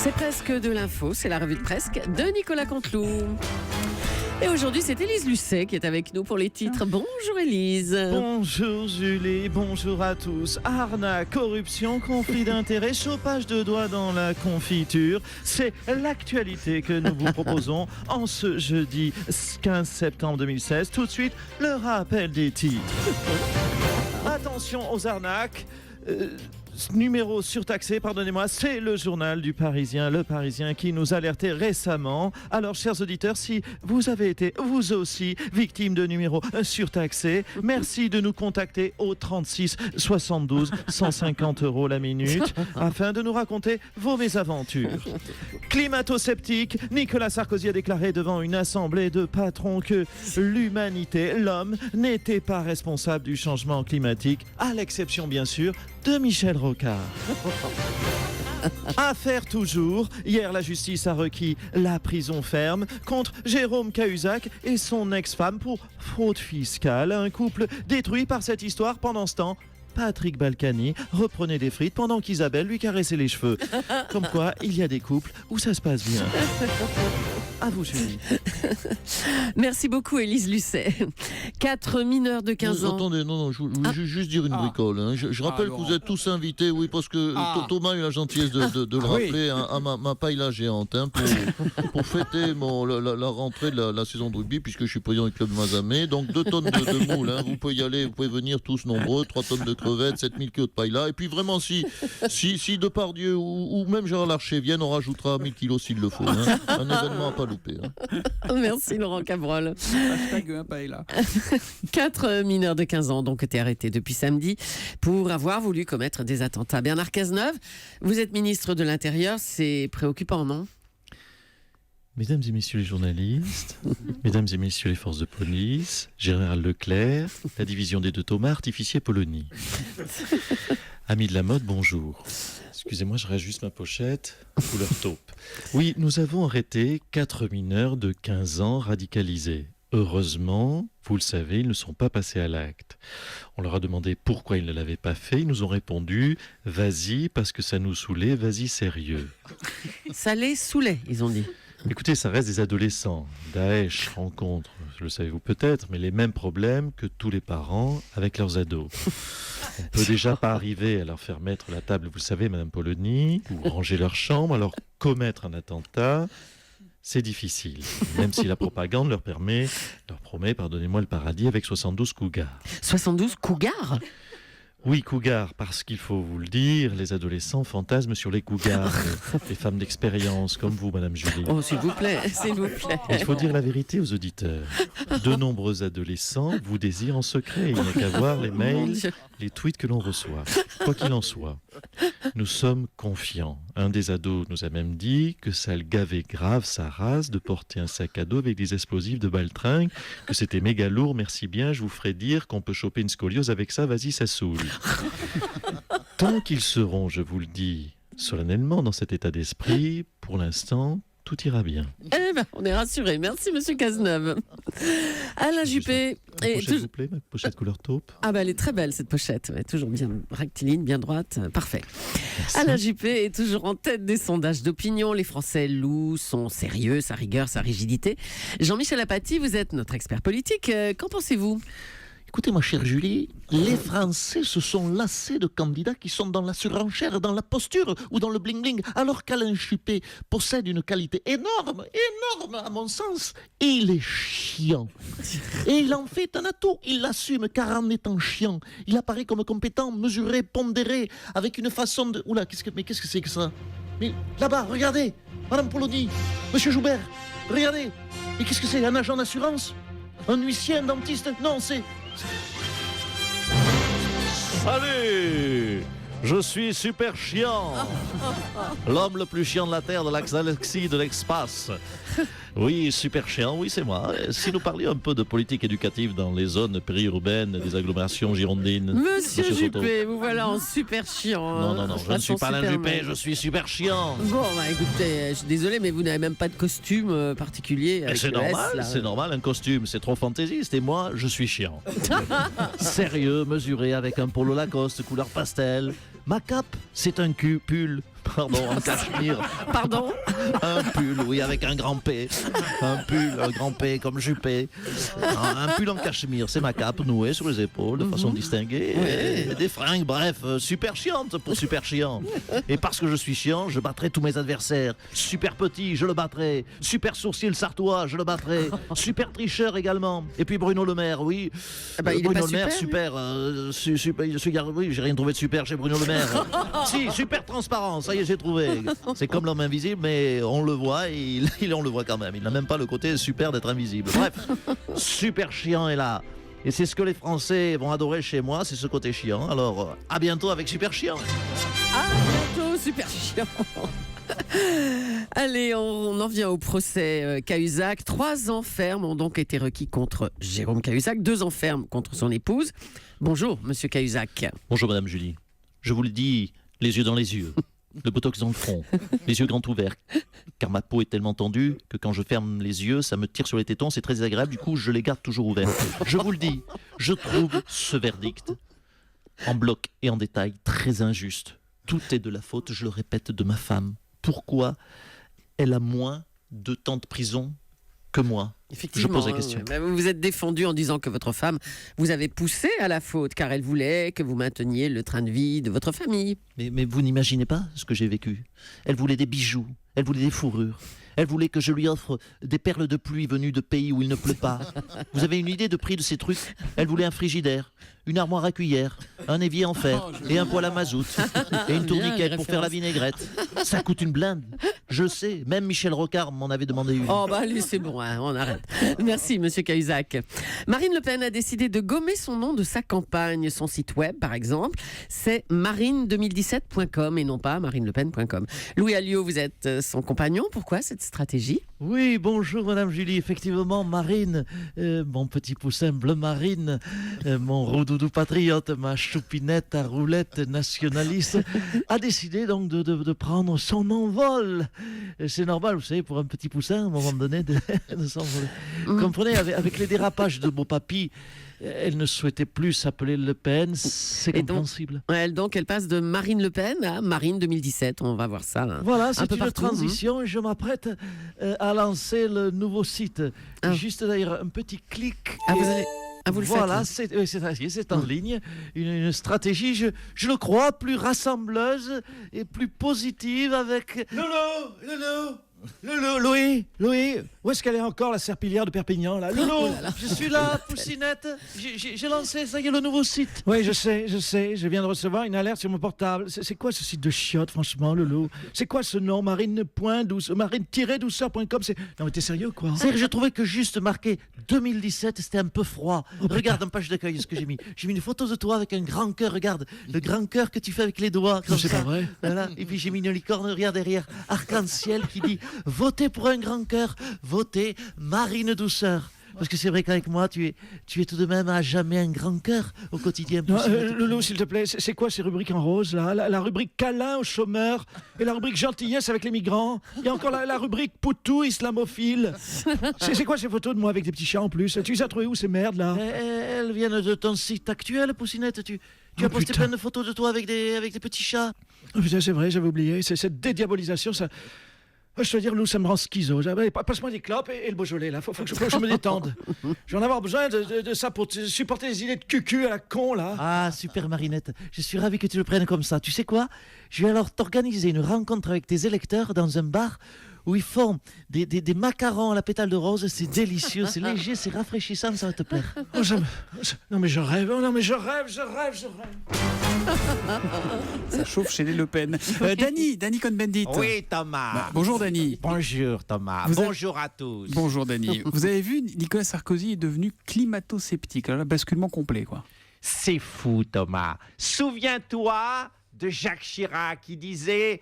C'est presque de l'info, c'est la revue de presque de Nicolas Canteloup. Et aujourd'hui, c'est Élise Lucet qui est avec nous pour les titres. Bonjour Élise. Bonjour Julie, bonjour à tous. Arnaque, corruption, conflit d'intérêts, chauffage de doigts dans la confiture. C'est l'actualité que nous vous proposons en ce jeudi 15 septembre 2016. Tout de suite, le rappel des titres. Attention aux arnaques. Numéro surtaxé, pardonnez-moi, c'est le journal du Parisien, Le Parisien, qui nous alertait récemment. Alors, chers auditeurs, si vous avez été, vous aussi, victime de numéros surtaxés, merci de nous contacter au 36 72 150 € la minute afin de nous raconter vos mésaventures. Climato-sceptique, Nicolas Sarkozy a déclaré devant une assemblée de patrons que l'humanité, l'homme, n'était pas responsable du changement climatique, à l'exception bien sûr de Michel Rocard. Affaire toujours, hier la justice a requis la prison ferme contre Jérôme Cahuzac et son ex-femme pour fraude fiscale. Un couple détruit par cette histoire. Pendant ce temps, Patrick Balkany reprenait des frites pendant qu'Isabelle lui caressait les cheveux. Comme quoi, il y a des couples où ça se passe bien. À vous, Julie. Merci beaucoup, Élise Lucet. 4 mineurs de 15 ans. Attendez, non, je voulais juste dire une bricole. Hein. Je rappelle que vous êtes tous invités, oui, parce que Thomas a eu la gentillesse de le rappeler à ma paille géante hein, pour fêter la rentrée de la saison de rugby, puisque je suis président du club de Mazamet. Donc 2 tonnes de moules, hein. Vous pouvez y aller, vous pouvez venir tous nombreux, 3 tonnes de crevettes, 7000 kilos de paille. Et puis vraiment, si Depardieu ou même Gérard Larcher viennent, on rajoutera 1000 kilos s'il le faut. Hein. Un événement à pas louper. Hein. Merci Laurent Cabrol. Hashtag paella. 4 mineurs de 15 ans ont donc été arrêtés depuis samedi pour avoir voulu commettre des attentats. Bernard Cazeneuve, vous êtes ministre de l'Intérieur, c'est préoccupant, non ? Mesdames et messieurs les journalistes, mesdames et messieurs les forces de police, Général Leclerc, la division des 2 Thomas, artificier Polony. Amis de la mode, bonjour. Excusez-moi, je réajuste ma pochette, couleur taupe. Oui, nous avons arrêté 4 mineurs de 15 ans radicalisés. Heureusement, vous le savez, ils ne sont pas passés à l'acte. On leur a demandé pourquoi ils ne l'avaient pas fait. Ils nous ont répondu « Vas-y, parce que ça nous saoulait, vas-y sérieux ». Ça les saoulait, ils ont dit. Écoutez, ça reste des adolescents. Daesh rencontre, le savez-vous peut-être, mais les mêmes problèmes que tous les parents avec leurs ados. On ne peut déjà pas arriver à leur faire mettre la table, vous le savez, Madame Polony, ou ranger leur chambre, alors commettre un attentat, c'est difficile. Même si la propagande leur promet, pardonnez-moi, le paradis avec 72 cougars. 72 cougars ? Oui, cougars, parce qu'il faut vous le dire, les adolescents fantasment sur les cougars, les femmes d'expérience comme vous, Madame Julie. Oh, s'il vous plaît, s'il vous plaît. Il faut dire la vérité aux auditeurs. De nombreux adolescents vous désirent en secret. Il n'y a qu'à voir les mails, les tweets que l'on reçoit. Quoi qu'il en soit, nous sommes confiants. Un des ados nous a même dit que ça le gavait grave sa race de porter un sac à dos avec des explosifs de baltringue, que c'était méga lourd, merci bien, je vous ferai dire qu'on peut choper une scoliose avec ça, vas-y, ça saoule. Tant qu'ils seront, je vous le dis solennellement, dans cet état d'esprit, pour l'instant, tout ira bien. Eh ben, on est rassurés. Merci, Monsieur Cazeneuve. Alain Juppé. Ma pochette, s'il vous plaît, ma pochette couleur taupe. Ah ben, elle est très belle, cette pochette. Ouais, toujours bien rectiligne, bien droite. Parfait. Merci. Alain Juppé est toujours en tête des sondages d'opinion. Les Français louent son sérieux, sa rigueur, sa rigidité. Jean-Michel Apathy, vous êtes notre expert politique. Qu'en pensez-vous ? Écoutez, ma chère Julie, les Français se sont lassés de candidats qui sont dans la surenchère, dans la posture ou dans le bling-bling, alors qu'Alain Juppé possède une qualité énorme à mon sens. Il est chiant. Et il en fait un atout. Il l'assume car en étant chiant, il apparaît comme compétent, mesuré, pondéré, avec une façon de... Oula, qu'est-ce que c'est que ça ? Mais là-bas, regardez, Madame Polony, Monsieur Joubert, regardez. Mais qu'est-ce que c'est ? Un agent d'assurance ? Un huissier, un dentiste ? Non, c'est... Salut! Je suis super chiant. L'homme le plus chiant de la Terre, de la galaxie, de l'espace. Oui, super chiant, oui, c'est moi. Si nous parlions un peu de politique éducative dans les zones périurbaines des agglomérations girondines. Monsieur Soto. Juppé, vous voilà en super chiant. Non, je ne suis pas Alain Juppé, je suis super chiant. Bon, bah écoutez, je suis désolé, mais vous n'avez même pas de costume particulier. Avec C'est le S, normal, là. c'est normal, un costume, c'est trop fantaisiste. Et moi, je suis chiant. Sérieux, mesuré, avec un polo Lacoste, couleur pastel. Ma cape, c'est un pull Pardon, en cachemire. Pardon. Un pull, oui, avec un grand P. Un pull, un grand P comme Juppé. Un pull en cachemire, c'est ma cape nouée sur les épaules de façon distinguée. Ouais. Et des fringues, bref, super chiantes pour super chiant. Et parce que je suis chiant, je battrai tous mes adversaires. Super petit, je le battrai. Super sourcil sartois, je le battrai. Super tricheur également. Et puis Bruno Le Maire, oui. Ah bah, il est Bruno pas Le Maire, super, super. Oui, j'ai rien trouvé de super chez Bruno Le Maire. Si, super transparent, ça y est, j'ai trouvé. C'est comme l'homme invisible, mais on le voit et on le voit quand même. Il n'a même pas le côté super d'être invisible. Bref, super chiant est là. Et c'est ce que les Français vont adorer chez moi, c'est ce côté chiant. Alors, à bientôt avec Super Chiant. À bientôt, super chiant. Allez, on en vient au procès Cahuzac. 3 ans ferme ont donc été requis contre Jérôme Cahuzac, 2 ans ferme contre son épouse. Bonjour, monsieur Cahuzac. Bonjour Madame Julie. Je vous le dis, les yeux dans les yeux, le botox dans le front, les yeux grands ouverts, car ma peau est tellement tendue que quand je ferme les yeux, ça me tire sur les tétons, c'est très désagréable, du coup je les garde toujours ouverts. Je vous le dis, je trouve ce verdict, en bloc et en détail, très injuste. Tout est de la faute, je le répète, de ma femme. Pourquoi elle a moins de temps de prison que moi? Effectivement, je pose la question. Vous vous êtes défendu en disant que votre femme vous avait poussé à la faute car elle voulait que vous mainteniez le train de vie de votre famille. Mais vous n'imaginez pas ce que j'ai vécu. Elle voulait des bijoux, elle voulait des fourrures, elle voulait que je lui offre des perles de pluie venues de pays où il ne pleut pas. Vous avez une idée de prix de ces trucs? Elle voulait un frigidaire, une armoire à cuillère, un évier en fer et un poêle à mazout et une tourniquette pour faire la vinaigrette. Ça coûte une blinde. Je sais, même Michel Rocard m'en avait demandé une. Oh bah allez, c'est bon, hein, on arrête. Merci monsieur Cahuzac. Marine Le Pen a décidé de gommer son nom de sa campagne. Son site web, par exemple, c'est marine2017.com et non pas marinelepen.com. Louis Alliot, vous êtes son compagnon. Pourquoi cette stratégie? Oui, bonjour Madame Julie. Effectivement, Marine, mon petit poussin bleu marine, mon roudoudou patriote, ma choupinette à roulette nationaliste, a décidé donc de prendre son envol. C'est normal, vous savez, pour un petit poussin, à un moment donné, de s'envoler. Comprenez, avec les dérapages de beau papy, elle ne souhaitait plus s'appeler Le Pen, c'est compréhensible. Donc elle passe de Marine Le Pen à Marine 2017, on va voir ça. Hein. Voilà, c'est peu une partout, transition et je m'apprête à lancer le nouveau site. Juste d'ailleurs, un petit clic. Vous le voilà, faites. c'est en ligne. Une stratégie, je le crois, plus rassembleuse et plus positive avec... Lolo, Louis, où est-ce qu'elle est encore, la serpillière de Perpignan, là? Lolo, je suis là, Poussinette. J'ai lancé, ça y est, le nouveau site. Oui, je sais, je viens de recevoir une alerte sur mon portable. C'est quoi ce site de chiottes, franchement, Lolo? C'est quoi ce nom? Marine-douceur.com. Non mais t'es sérieux, quoi? C'est que je trouvais que juste marqué 2017, c'était un peu froid. Regarde en page d'accueil ce que j'ai mis. J'ai mis une photo de toi avec un grand cœur, regarde. Le grand cœur que tu fais avec les doigts. Non, c'est pas vrai. Voilà. Et puis j'ai mis une licorne, regarde derrière, arc-en-ciel qui dit votez pour un grand cœur, votez Marine Douceur. Parce que c'est vrai qu'avec moi, tu es tout de même à jamais un grand cœur au quotidien. Loulou, s'il te plaît, c'est quoi ces rubriques en rose là? La rubrique câlin aux chômeurs et la rubrique gentillesse avec les migrants. Il y a encore la rubrique poutou islamophile. C'est quoi ces photos de moi avec des petits chats en plus? Tu les as trouvées où ces merdes là? Elles viennent de ton site actuel, Poussinette. Tu as posté plein de photos de toi avec des petits chats. Oh, putain, c'est vrai, j'avais oublié. C'est cette dédiabolisation, ça. Je dois dire, Lou, ça me rend schizo. Passe-moi des clopes et le Beaujolais, là. Faut que je me détende. Je vais en avoir besoin de ça pour supporter les idées de cucu à la con, là. Ah, super Marinette. Je suis ravi que tu le prennes comme ça. Tu sais quoi? Je vais alors t'organiser une rencontre avec tes électeurs dans un bar où ils font des macarons à la pétale de rose. C'est délicieux, c'est léger, c'est rafraîchissant, ça va te plaire. Oh, non, mais je rêve. Oh, non, mais je rêve. Ça chauffe chez les Le Pen. Dany Cohn-Bendit. Oui, Thomas. Bonjour Dany. Bonjour, Thomas. Vous Bonjour à tous. Bonjour Dany. Vous avez vu, Nicolas Sarkozy est devenu climato-sceptique. Alors là, basculement complet, quoi. C'est fou, Thomas. Souviens-toi de Jacques Chirac qui disait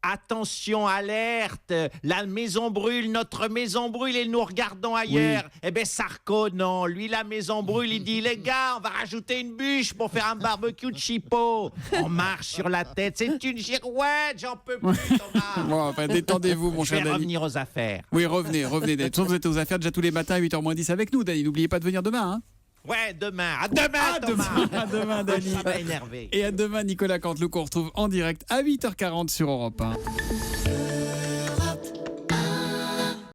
attention, alerte, la maison brûle, notre maison brûle et nous regardons ailleurs. Eh bien, Sarko, non. Lui, la maison brûle, il dit les gars, on va rajouter une bûche pour faire un barbecue de chipot. On marche sur la tête. C'est une girouette, j'en peux plus, Thomas. Bon, enfin, détendez-vous, mon Je cher vais Dany. revenir aux affaires. Oui, revenez. De toute façon, vous êtes aux affaires déjà tous les matins à 8h moins 10 avec nous, Dany. N'oubliez pas de venir demain. Hein. Ouais, demain. À demain, Thomas. À demain, Dany. Ça m'a énervé. Et à demain, Nicolas Canteloup, qu'on retrouve en direct à 8h40 sur Europe 1.